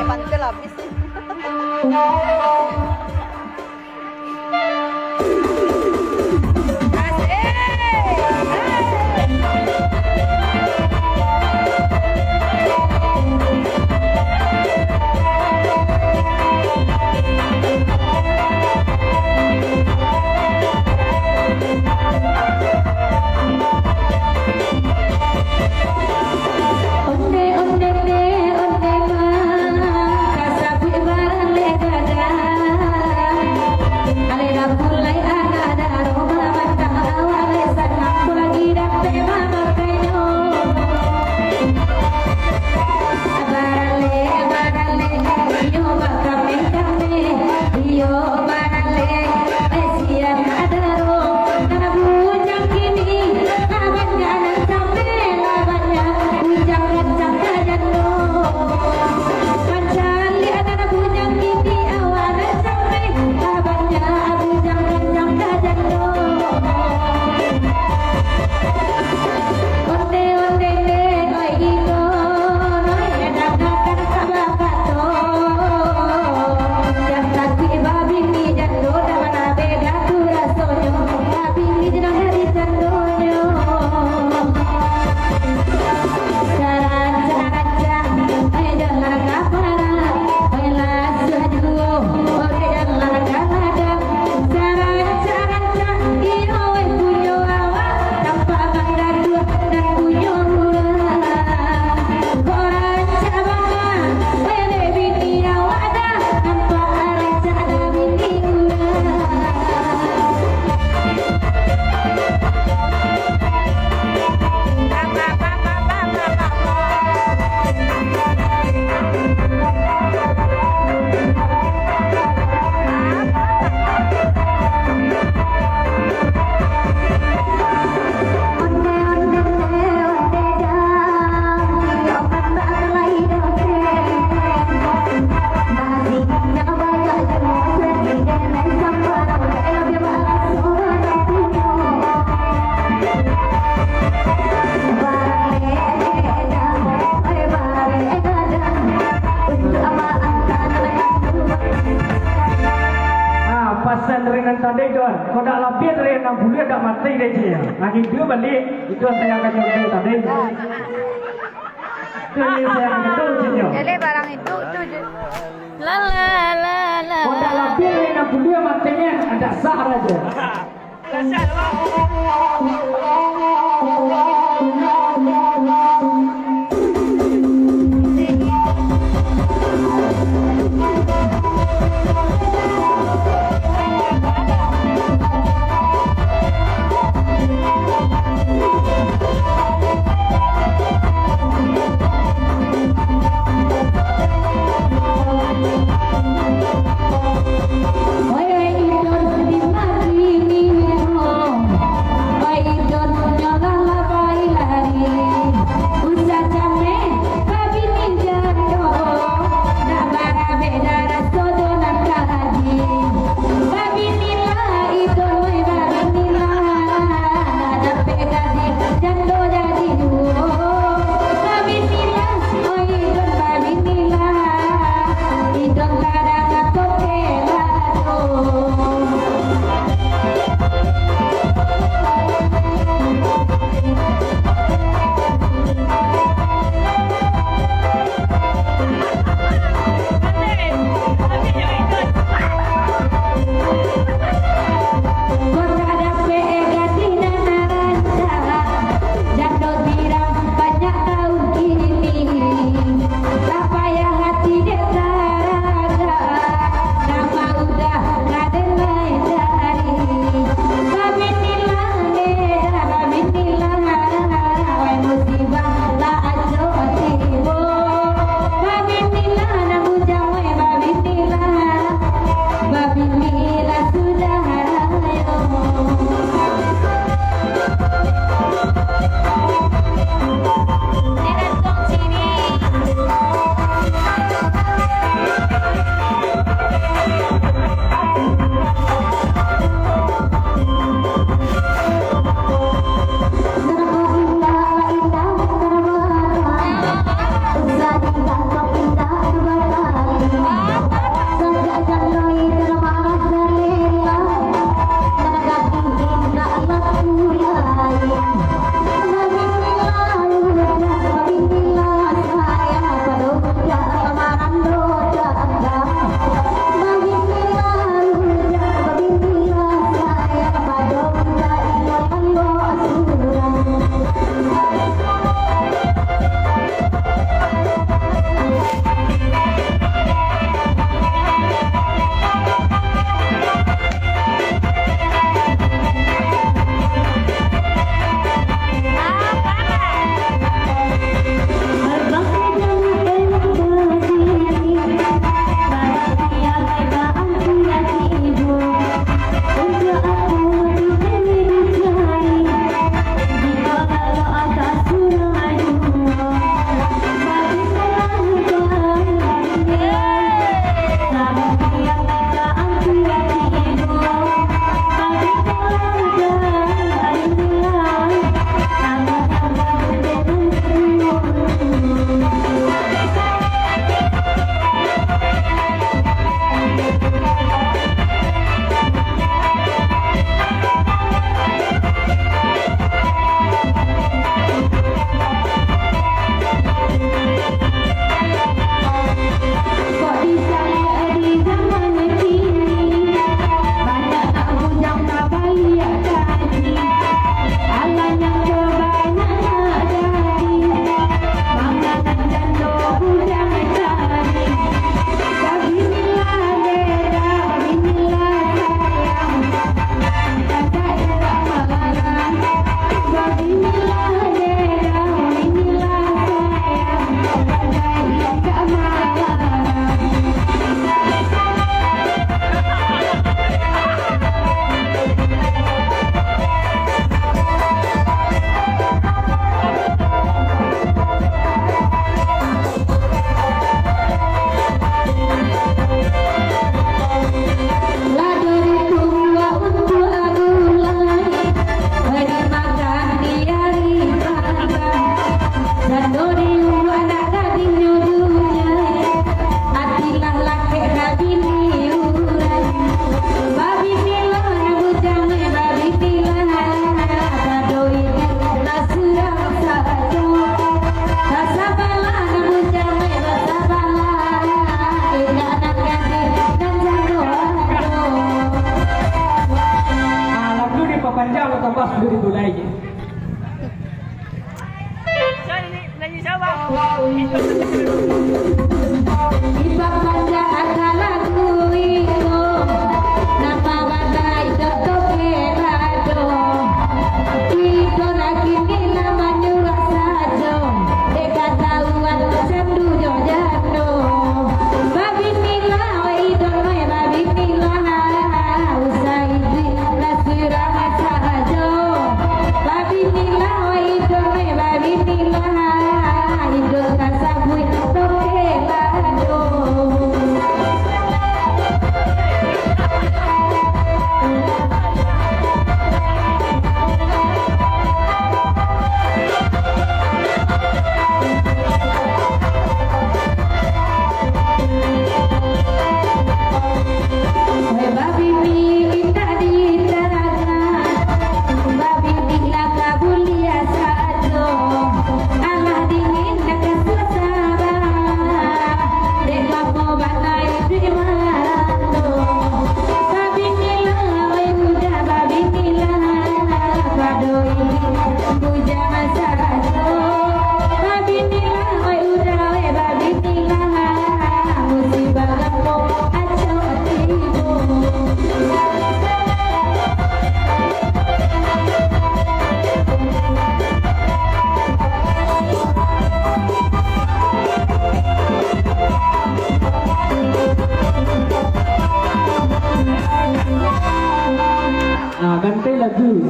mantel habis nih. Kau tak lapis dari 6 bulan tak mati deh dia. Lagi dia balik itu saya akan jual tadi. Itu saya akan jual dia. Jadi barang itu la la la la. Kau tak lapis dari 6 bulan matinya ada sah aja. Bye.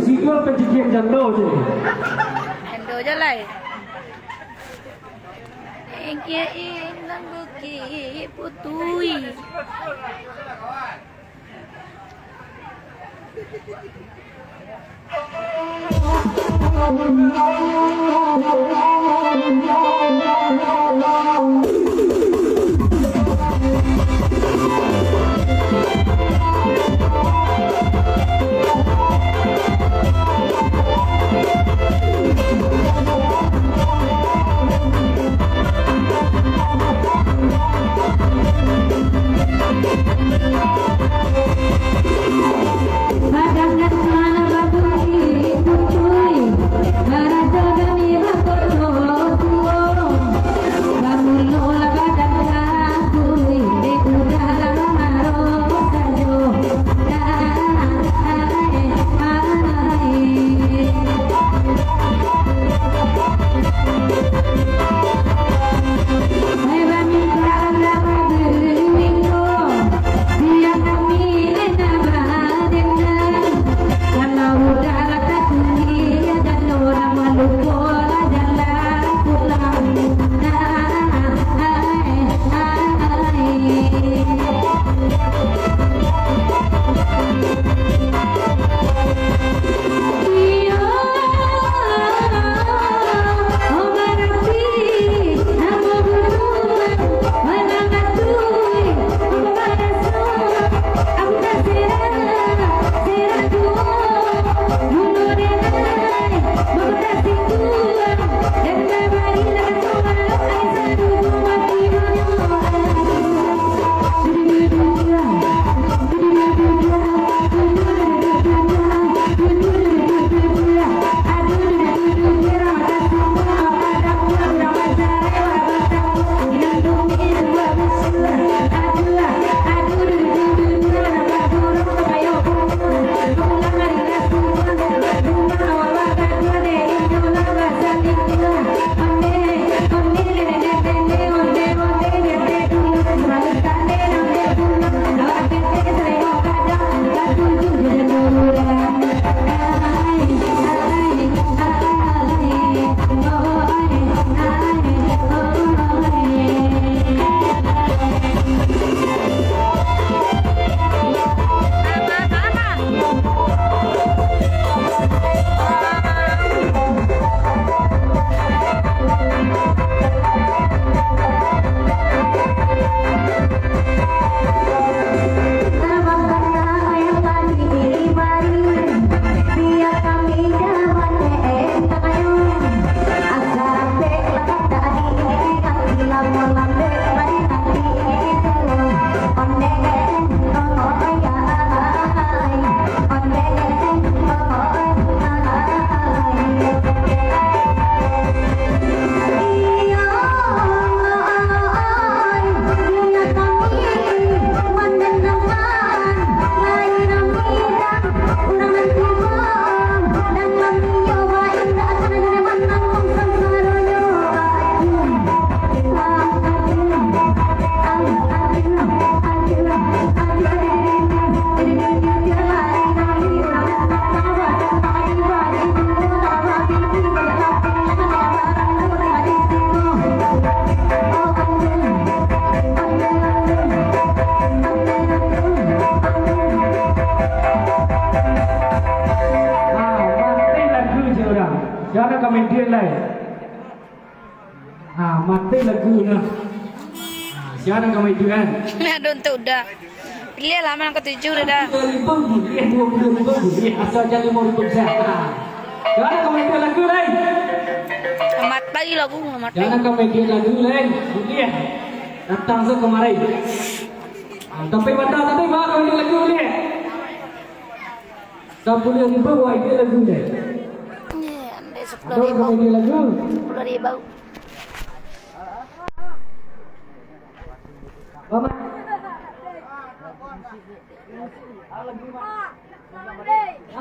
Sigol pencucian jando je. Jando je lah. Engke ilang bukit putui. Babi mati lagu nah. Siapa kamu itu kan? Aduh, untuk udah. Pilih lah mana ketujuh dah. 20,000 asal jadi mau diperiksa. Jangan kamu itu lagu lain. Mati lagu, mati. Jangan kamu itu lagu lain. Boleh. Datang se kemari. Tapi batal tadi baru kamu itu lagu boleh. 10,000 buat itu lagu deh. Andai 10.000. Kamu itu lagu. 10.000. Mama.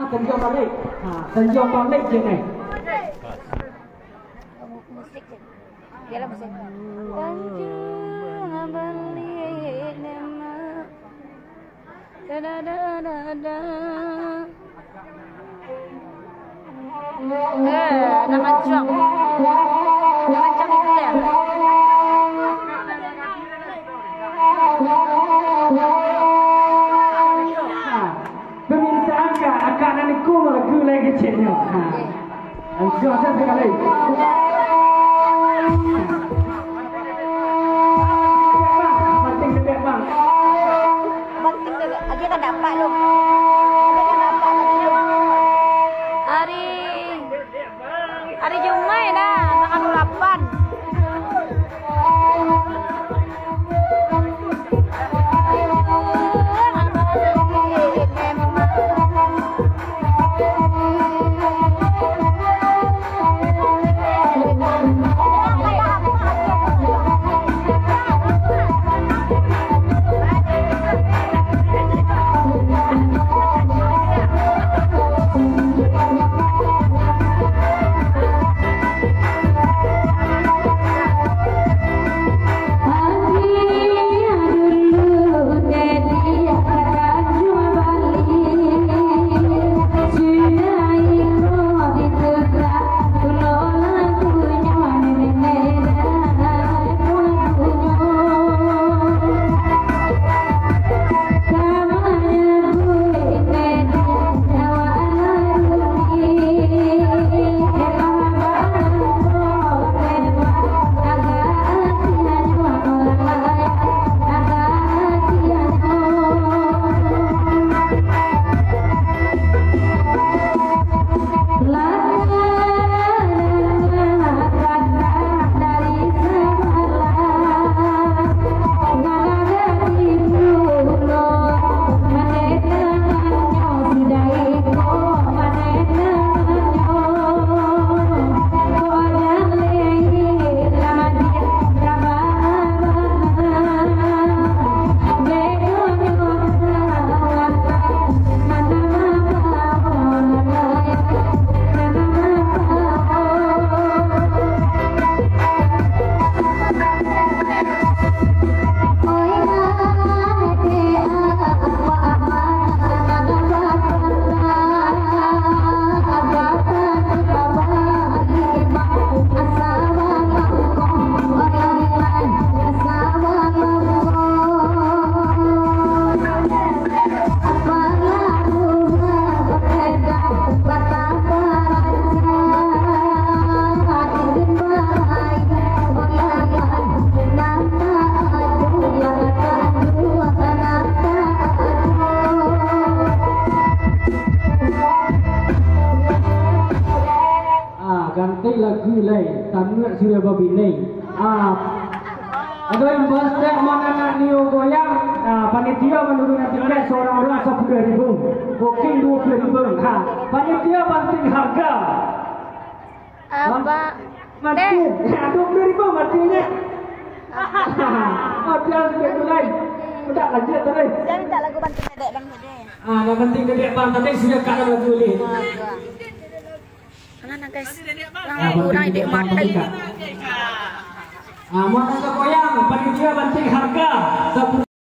Tanjung balik. Tanjung balik je ni. Musik je. Dia lah musik. Tanjung balik nama. Da da da da da. Nama Jong. Nama Jong itu ya. Pemirsa akan nanti kumar lagu lagi kecilnya. Anjur saya sekali. Penting gede bang. Penting gede. Lagi tak dapat loh. Hari Jumat dah, tanggal 8. Ganti lagu lain, tangan sudah babi ni. Ada yang berset mana nak niu goyang, panitia menurunkan tiket seorang orang 10.000, booking 20.000. Panitia banting harga. Apa? Mati, 20.000 matinya. Dia lagu lain. Tak lagi tadi. Jangan minta lagu banting dedek bang tadi. Nak banting dedek bang tadi sudah kada lagu ni. Mana guys? Orang ide mati. Mau nak goyang, panitia banting harga.